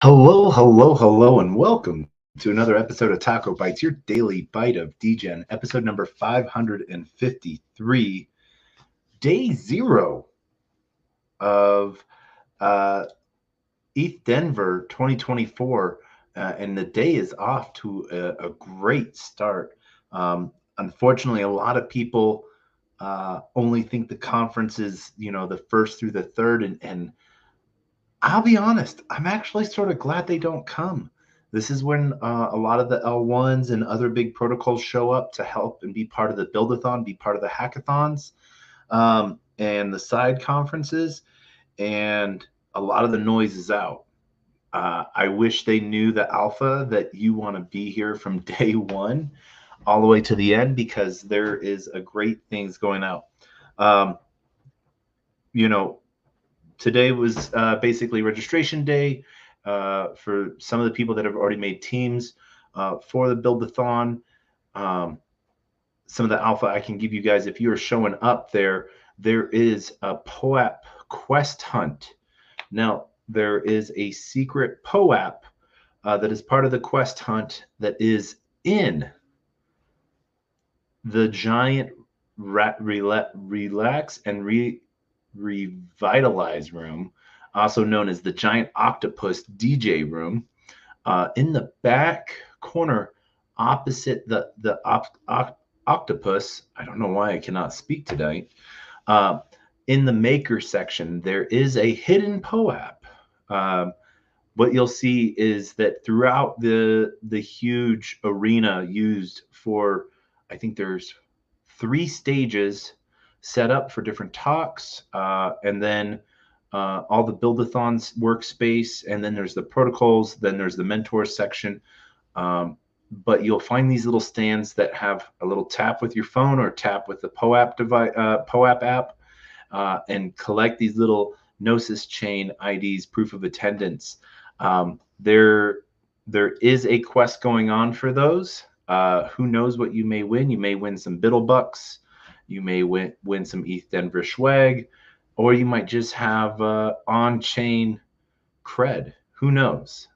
Hello, hello, hello, and welcome to another episode of TacoBytes, your daily bite of Degen, episode number 553, day zero of uh, ETH Denver 2024, and the day is off to a great start. Unfortunately, a lot of people only think the conference is, the first through the third, and I'll be honest, I'm actually sort of glad they don't come. This is when a lot of the L1s and other big protocols show up to help and be part of the buildathon, be part of the hackathons, and the side conferences, and a lot of the noise is out. I wish they knew the alpha that you want to be here from day one all the way to the end, because there is a great things going out. Um, you know, Today was basically registration day for some of the people that have already made teams for the buildathon. Um, some of the alpha I can give you guys, if you are showing up there, there is a POAP quest hunt. Now, there is a secret POAP that is part of the quest hunt that is in the giant relax and revitalize room, also known as the giant octopus DJ room, in the back corner opposite the octopus. I don't know why I cannot speak tonight. In the maker section, there is a hidden POAP. What you'll see is that throughout the huge arena used for, I think there's 3 stages set up for different talks, and then all the buildathons workspace, and then there's the protocols, then there's the mentors section. But you'll find these little stands that have a little tap with your phone or tap with the POAP POAP app, and collect these little Gnosis chain IDs, proof of attendance. There is a quest going on for those. Who knows what you may win? You may win some Biddlebucks. You may win some ETH Denver swag, or you might just have on-chain cred. Who knows?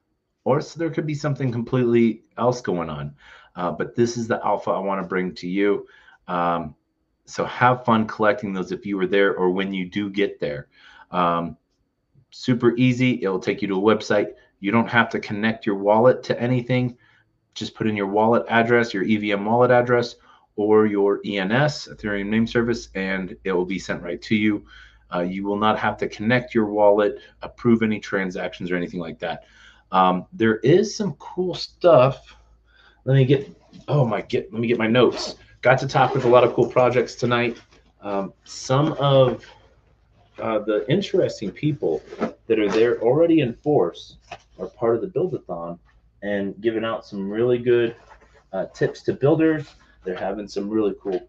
Or so there could be something completely else going on. But this is the alpha I want to bring to you. So have fun collecting those if you were there or when you do get there. Super easy. It'll take you to a website. You don't have to connect your wallet to anything. Just put in your wallet address, your EVM wallet address, or your ENS, Ethereum name service, and it will be sent right to you. You will not have to connect your wallet, approve any transactions or anything like that. There is some cool stuff. Let me get my notes. Got to talk with a lot of cool projects tonight. Some of the interesting people that are there already in force are part of the buildathon and giving out some really good tips to builders. They're having some really cool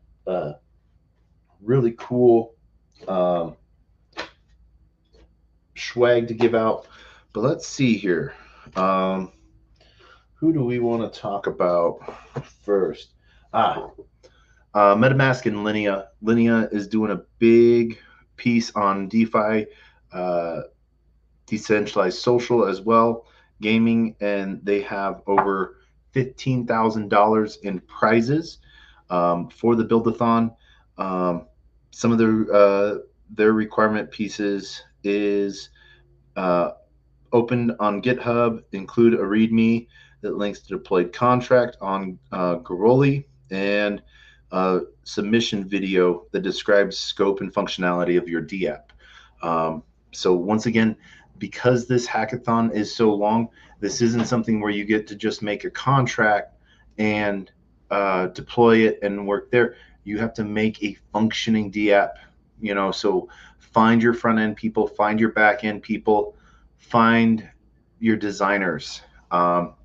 swag to give out. But let's see here. Who do we want to talk about first? MetaMask and Linea. Linea is doing a big piece on DeFi, decentralized social as well, gaming, and they have over $15,000 in prizes for the buildathon. Some of their requirement pieces is open on GitHub, include a README that links to deployed contract on Garoli, and submission video that describes scope and functionality of your DApp. So once again, because this hackathon is so long, this isn't something where you get to just make a contract and deploy it and work there. You have to make a functioning DApp, so find your front end people, find your back end people, find your designers.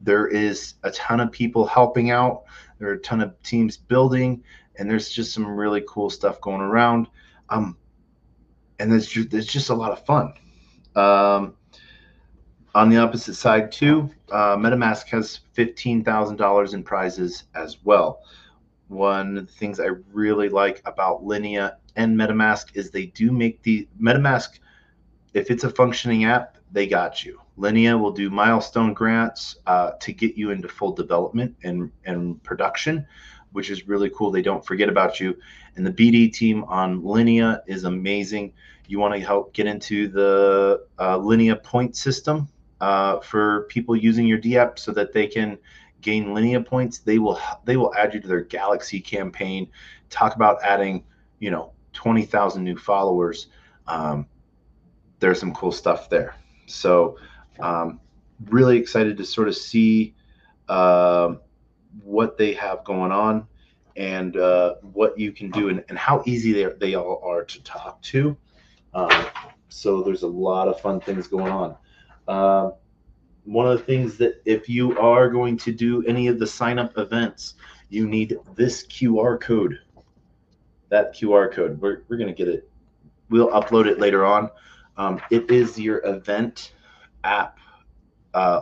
There is a ton of people helping out. There are a ton of teams building, and there's just some really cool stuff going around. And there's just a lot of fun. On the opposite side too, MetaMask has $15,000 in prizes as well. One of the things I really like about Linea and MetaMask is they do make the MetaMask, if it's a functioning app, they got you. Linea will do milestone grants to get you into full development and production, which is really cool. They don't forget about you. And the BD team on Linea is amazing. You want to help get into the Linea point system for people using your DApp so that they can gain Linea points. They will add you to their Galaxy campaign. Talk about adding 20,000 new followers. There's some cool stuff there. So really excited to sort of see what they have going on and what you can do and how easy they all are to talk to. So there's a lot of fun things going on. One of the things that if you are going to do any of the sign up events, you need this QR code. That QR code, we're going to get it. We'll upload it later on. It is your event app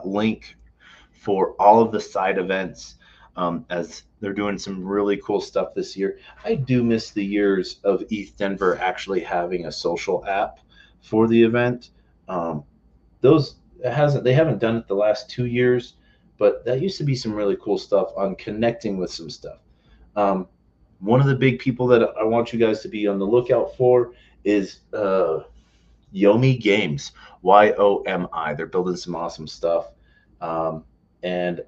link for all of the side events, as they're doing some really cool stuff this year. I do miss the years of ETH Denver actually having a social app for the event. They haven't done it the last 2 years, but that used to be some really cool stuff on connecting with some stuff. One of the big people that I want you guys to be on the lookout for is Yomi Games, YOMI. They're building some awesome stuff. And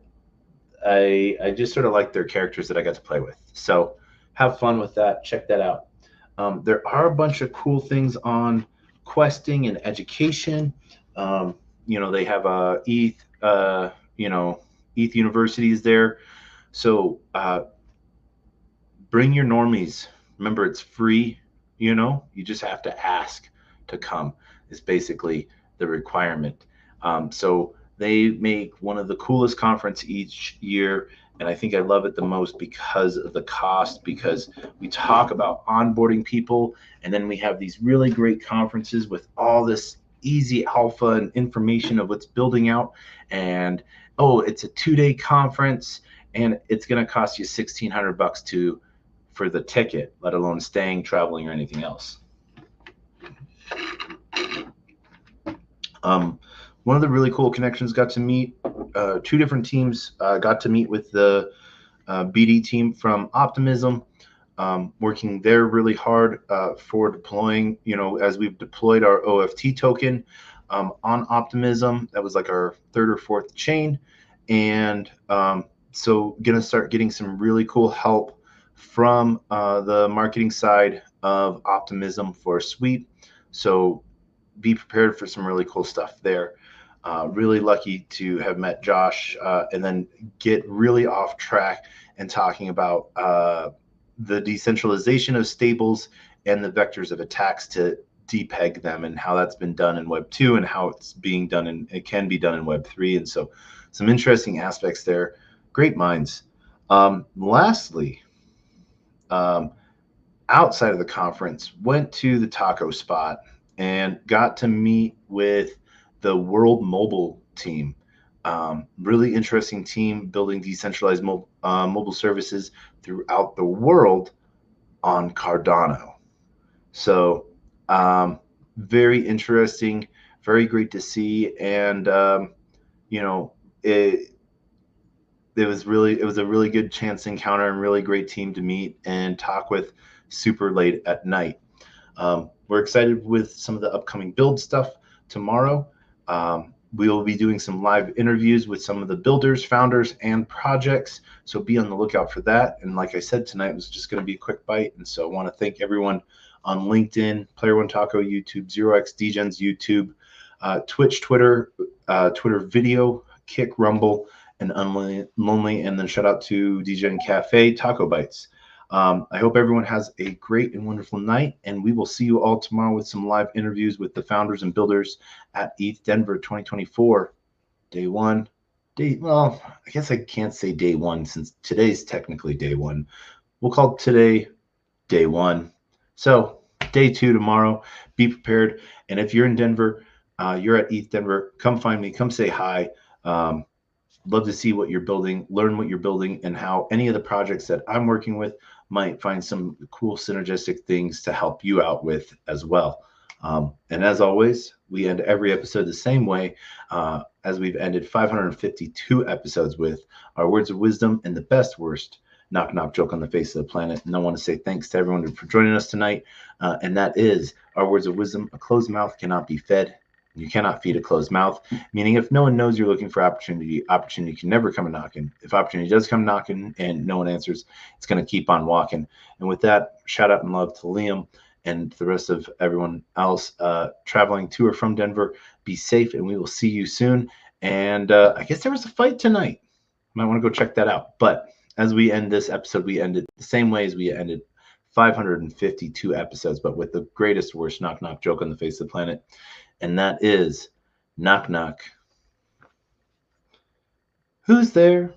I just sort of like their characters that I got to play with. So have fun with that. Check that out. There are a bunch of cool things on questing and education. They have ETH, ETH universities there. So bring your normies. Remember, it's free. You just have to ask to come is basically the requirement. So they make one of the coolest conference each year. And I think I love it the most because of the cost, because we talk about onboarding people. And then we have these really great conferences with all this easy alpha and information of what's building out. And, it's a 2-day conference and it's going to cost you $1,600 for the ticket, let alone staying, traveling, or anything else. One of the really cool connections got to meet 2 different teams. Got to meet with the BD team from Optimism, working there really hard for deploying, as we've deployed our OFT token on Optimism. That was like our 3rd or 4th chain. And so going to start getting some really cool help from the marketing side of Optimism for Sweep. So be prepared for some really cool stuff there. Really lucky to have met Josh and then get really off track and talking about the decentralization of stables and the vectors of attacks to depeg them and how that's been done in Web 2 and how it's being done and it can be done in Web 3. And so some interesting aspects there. Great minds. Lastly, outside of the conference, went to the taco spot and got to meet with the World Mobile team. Really interesting team building decentralized mobile services throughout the world on Cardano. So very interesting, very great to see. And, it was a really good chance encounter and really great team to meet and talk with super late at night. We're excited with some of the upcoming build stuff tomorrow. We will be doing some live interviews with some of the builders, founders, and projects. So be on the lookout for that. And like I said, tonight was just going to be a quick bite. And so I want to thank everyone on LinkedIn, Player One Taco, YouTube, 0x Degens, YouTube, Twitch, Twitter video, Kick, Rumble, and Lonely. And then shout out to Degen Cafe, TacoBytes. I hope everyone has a great and wonderful night, and we will see you all tomorrow with some live interviews with the founders and builders at ETH Denver 2024, day one. Well, I guess I can't say day one since today's technically day one. We'll call today day one. So day 2 tomorrow. Be prepared. And if you're in Denver, you're at ETH Denver, come find me. Come say hi. Love to see what you're building, learn what you're building, and how any of the projects that I'm working with might find some cool synergistic things to help you out with as well. And as always, we end every episode the same way as we've ended 552 episodes with our words of wisdom and the best, worst knock knock joke on the face of the planet. And I want to say thanks to everyone for joining us tonight. And that is our words of wisdom. A closed mouth cannot be fed. You cannot feed a closed mouth, meaning if no one knows you're looking for opportunity, opportunity can never come knocking. If opportunity does come knocking and no one answers, it's going to keep on walking. And with that, shout out and love to Liam and the rest of everyone else traveling to or from Denver. Be safe, and we will see you soon. And I guess there was a fight tonight. Might want to go check that out. But as we end this episode, we end it the same way as we ended 552 episodes, but with the greatest, worst knock knock joke on the face of the planet. And that is knock knock. Who's there?